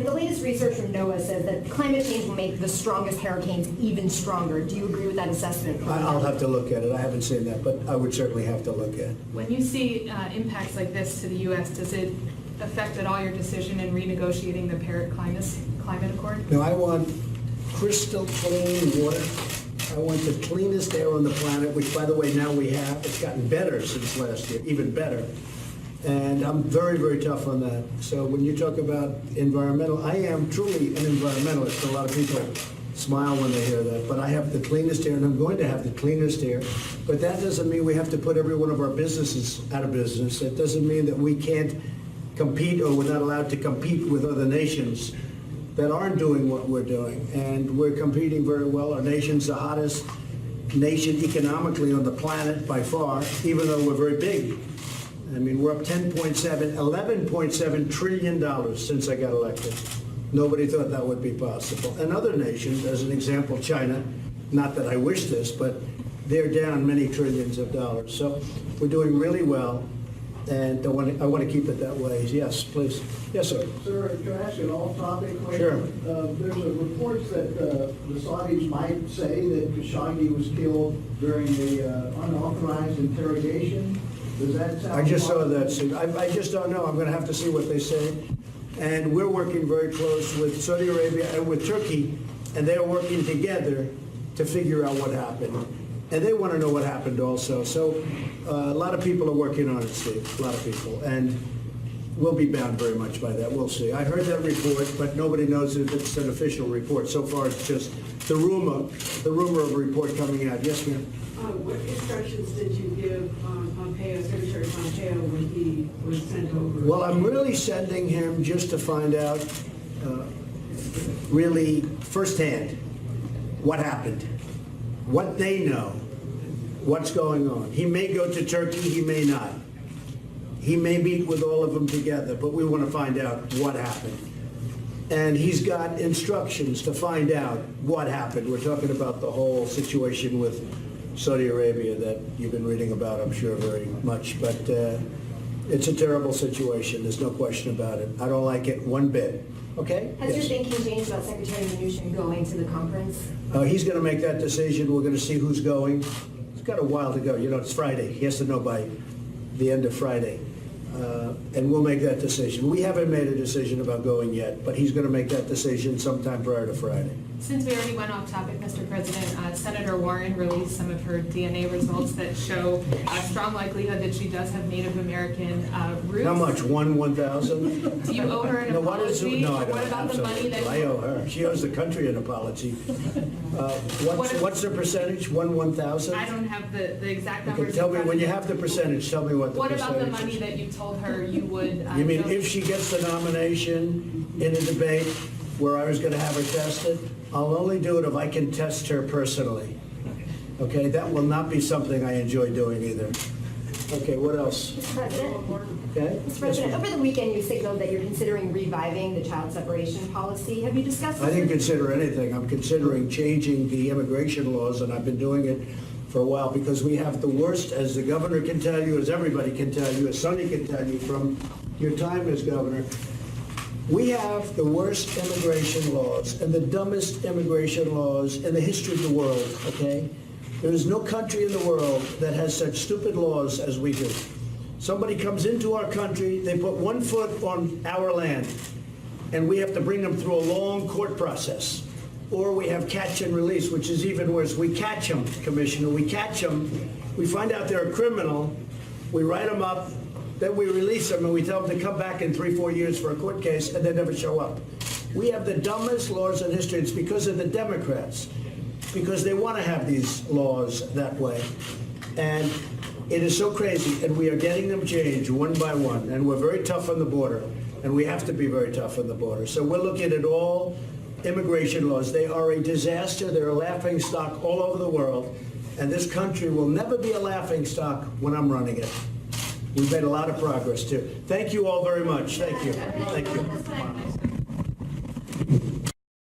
the latest research from NOAA says that climate change will make the strongest hurricanes even stronger. Do you agree with that assessment? I'll have to look at it. I haven't seen that, but I would certainly have to look at it. When you see impacts like this to the U.S., does it affect at all your decision in renegotiating the Paris Climate Accord? Now, I want crystal clean water. I want the cleanest air on the planet, which, by the way, now we have. It's gotten better since last year, even better. And I'm very, very tough on that. So when you talk about environmental, I am truly an environmentalist. A lot of people smile when they hear that. But I have the cleanest air, and I'm going to have the cleanest air. But that doesn't mean we have to put every one of our businesses out of business. That doesn't mean that we can't compete or we're not allowed to compete with other nations that aren't doing what we're doing. And we're competing very well. Our nation's the hottest nation economically on the planet by far, even though we're very big. I mean, we're up 11.7 trillion dollars since I got elected. Nobody thought that would be possible. And other nations, as an example, China, not that I wish this, but they're down many trillions of dollars. So we're doing really well, and I want to keep it that way. Yes, please. Yes, sir. Sir, can I ask you an off-topic question? Sure. There's a report that the Saudis might say that Khashoggi was killed during the unauthorized interrogation. Does that sound I just saw that. possible? I just don't know. I'm going to have to see what they say. And we're working very close with Saudi Arabia and with Turkey, and they're working together to figure out what happened. And they want to know what happened also. So a lot of people are working on it, Steve, a lot of people. And we'll be bound very much by that. We'll see. I heard that report, but nobody knows if it's an official report. So far, it's just the rumor of a report coming out. Yes, ma'am? What instructions did you give Pompeo, Secretary Pompeo, when he was sent over? Well, I'm really sending him just to find out really firsthand what happened, what they know, what's going on. He may go to Turkey, he may not. He may meet with all of them together, but we want to find out what happened. And he's got instructions to find out what happened. We're talking about the whole situation with Saudi Arabia that you've been reading about, I'm sure, very much. But it's a terrible situation. There's no question about it. I don't like it one bit. Okay? Has Yes. your thinking changed about Secretary Mnuchin going to the conference? He's going to make that decision. We're going to see who's going. He's got a while to go. You know, it's Friday. He has to know by the end of Friday. And we'll make that decision. We haven't made a decision about going yet, but he's going to make that decision sometime prior to Friday. Since we already went off topic, Mr. President, Senator Warren released some of her DNA results that show a strong likelihood that she does have Native American roots. How much? 1,000? Do you owe her an No, apology? no, I don't. What about the money that I owe her. She owes the country an apology. What's the percentage? 1,000? I don't have the exact Okay, numbers. tell me, in front when of you me. have the percentage, tell me what the What percentage about the money is. that you told her you would? You mean donate? if she gets the nomination in a debate where I was going to have her tested? I'll only do it if I can test her personally. Okay, that will not be something I enjoy doing either. Okay, what else? Mr. President? Okay? Mr. President, over the weekend you signaled that you're considering reviving the child separation policy. Have you discussed this? I didn't consider anything. I'm considering changing the immigration laws, and I've been doing it for a while because we have the worst, as the governor can tell you, as everybody can tell you, as Sonny can tell you from your time as governor. We have the worst immigration laws and the dumbest immigration laws in the history of the world, okay? There is no country in the world that has such stupid laws as we do. Somebody comes into our country, they put 1 foot on our land, and we have to bring them through a long court process. Or we have catch and release, which is even worse. We catch them, Commissioner, we catch them, we find out they're a criminal, we write them up, then we release them and we tell them to come back in 3-4 years for a court case, and they never show up. We have the dumbest laws in history. It's because of the Democrats, because they want to have these laws that way. And it is so crazy, and we are getting them changed one by one, and we're very tough on the border, and we have to be very tough on the border. So we're looking at all immigration laws. They are a disaster. They're a laughing stock all over the world, and this country will never be a laughing stock when I'm running it. We've made a lot of progress, too. Thank you all very much. Thank you. Thank you.